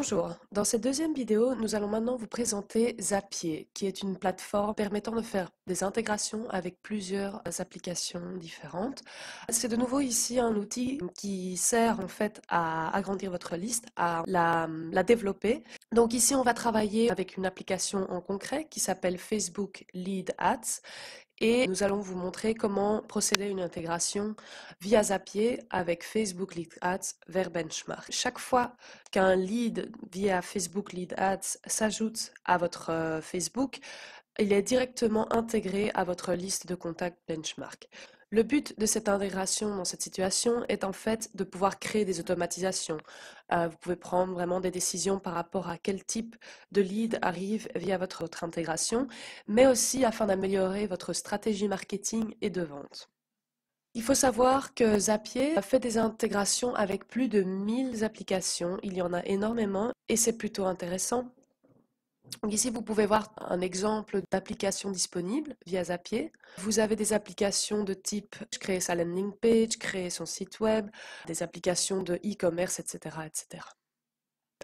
Bonjour, dans cette deuxième vidéo, nous allons maintenant vous présenter Zapier, qui est une plateforme permettant de faire des intégrations avec plusieurs applications différentes. C'est de nouveau ici un outil qui sert en fait à agrandir votre liste, à la développer. Donc ici, on va travailler avec une application en concret qui s'appelle Facebook Lead Ads. Et nous allons vous montrer comment procéder à une intégration via Zapier avec Facebook Lead Ads vers Benchmark. Chaque fois qu'un lead via Facebook Lead Ads s'ajoute à votre Facebook, il est directement intégré à votre liste de contacts Benchmark. Le but de cette intégration dans cette situation est en fait de pouvoir créer des automatisations. Vous pouvez prendre vraiment des décisions par rapport à quel type de lead arrive via votre intégration, mais aussi afin d'améliorer votre stratégie marketing et de vente. Il faut savoir que Zapier fait des intégrations avec plus de 1000 applications. Il y en a énormément et c'est plutôt intéressant. Donc ici, vous pouvez voir un exemple d'application disponible via Zapier. Vous avez des applications de type créer sa landing page, créer son site web, des applications de e-commerce, etc., etc.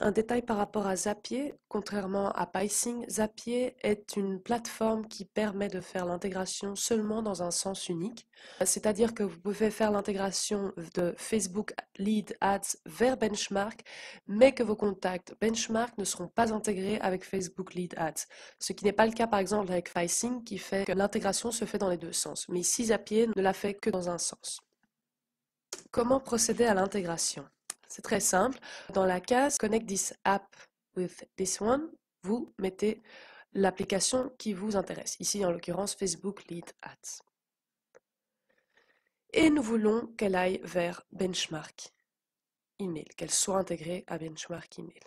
Un détail par rapport à Zapier, contrairement à Picing, Zapier est une plateforme qui permet de faire l'intégration seulement dans un sens unique. C'est-à-dire que vous pouvez faire l'intégration de Facebook Lead Ads vers Benchmark, mais que vos contacts Benchmark ne seront pas intégrés avec Facebook Lead Ads. Ce qui n'est pas le cas par exemple avec Picing qui fait que l'intégration se fait dans les deux sens. Mais ici, Zapier ne la fait que dans un sens. Comment procéder à l'intégration? C'est très simple. Dans la case Connect this app with this one, vous mettez l'application qui vous intéresse. Ici, en l'occurrence, Facebook Lead Ads. Et nous voulons qu'elle aille vers Benchmark Email, qu'elle soit intégrée à Benchmark Email.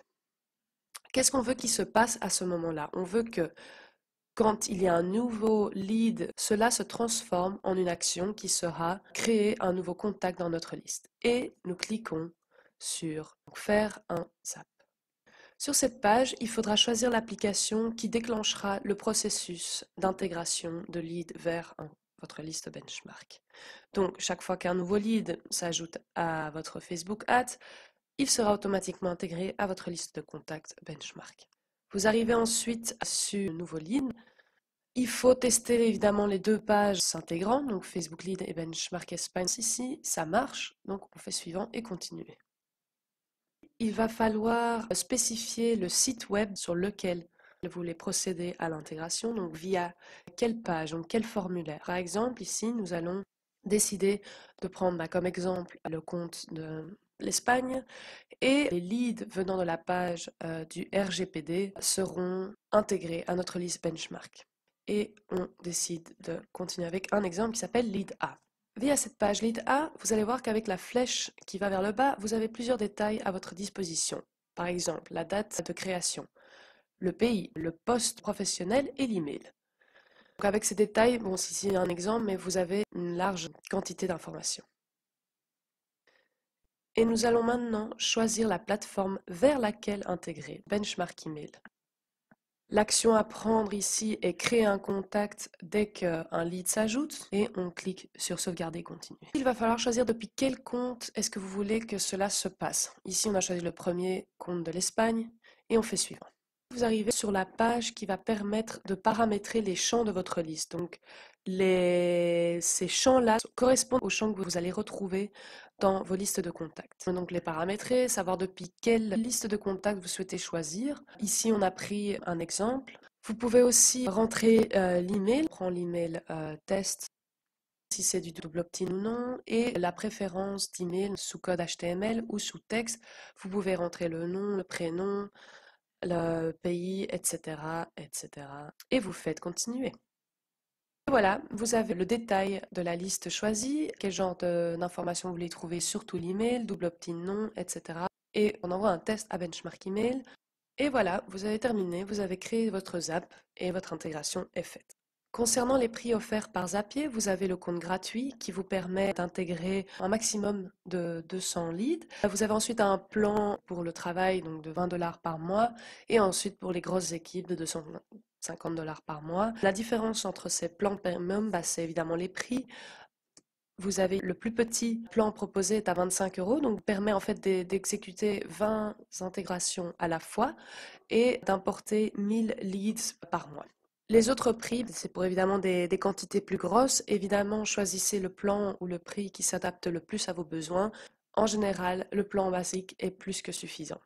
Qu'est-ce qu'on veut qu'il se passe à ce moment-là? On veut que quand il y a un nouveau lead, cela se transforme en une action qui sera créer un nouveau contact dans notre liste. Et nous cliquons sur faire un zap. Sur cette page, il faudra choisir l'application qui déclenchera le processus d'intégration de lead vers votre liste benchmark. Donc, chaque fois qu'un nouveau lead s'ajoute à votre Facebook Ads, il sera automatiquement intégré à votre liste de contacts benchmark. Vous arrivez ensuite sur nouveau lead. Il faut tester évidemment les deux pages s'intégrant, donc Facebook Lead et Benchmark Espagne. Ici, ça marche, donc on fait suivant et continuer. Il va falloir spécifier le site web sur lequel vous voulez procéder à l'intégration, donc via quelle page, donc quel formulaire. Par exemple, ici, nous allons décider de prendre comme exemple le compte de l'Espagne et les leads venant de la page du RGPD seront intégrés à notre liste benchmark. Et on décide de continuer avec un exemple qui s'appelle Lead A. Via cette page Lead A, vous allez voir qu'avec la flèche qui va vers le bas, vous avez plusieurs détails à votre disposition. Par exemple, la date de création, le pays, le poste professionnel et l'email. Donc avec ces détails, bon, ici un exemple, mais vous avez une large quantité d'informations. Et nous allons maintenant choisir la plateforme vers laquelle intégrer Benchmark Email. L'action à prendre ici est créer un contact dès qu'un lead s'ajoute et on clique sur sauvegarder continuer. Il va falloir choisir depuis quel compte est-ce que vous voulez que cela se passe. Ici, on a choisi le premier compte de l'Espagne et on fait suivant. Vous arrivez sur la page qui va permettre de paramétrer les champs de votre liste. Donc, ces champs-là correspondent aux champs que vous allez retrouver dans vos listes de contacts. Donc, les paramétrer, savoir depuis quelle liste de contacts vous souhaitez choisir. Ici, on a pris un exemple. Vous pouvez aussi rentrer l'email, prendre l'email test si c'est du double opt-in ou non, et la préférence d'email sous code HTML ou sous texte. Vous pouvez rentrer le nom, le prénom, le pays, etc., etc. Et vous faites continuer. Et voilà, vous avez le détail de la liste choisie, quel genre d'informations vous voulez trouver, surtout l'email, double opt-in non, etc. Et on envoie un test à Benchmark Email. Et voilà, vous avez terminé, vous avez créé votre Zap et votre intégration est faite. Concernant les prix offerts par Zapier, vous avez le compte gratuit qui vous permet d'intégrer un maximum de 200 leads. Vous avez ensuite un plan pour le travail donc de 20 $ par mois et ensuite pour les grosses équipes de 250 $ par mois. La différence entre ces plans premium, c'est évidemment les prix. Vous avez le plus petit plan proposé est à 25 euros, donc permet en fait d'exécuter 20 intégrations à la fois et d'importer 1000 leads par mois. Les autres prix, c'est pour évidemment des quantités plus grosses. Évidemment, choisissez le plan ou le prix qui s'adapte le plus à vos besoins. En général, le plan basique est plus que suffisant.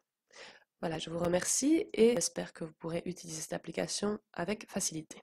Voilà, je vous remercie et j'espère que vous pourrez utiliser cette application avec facilité.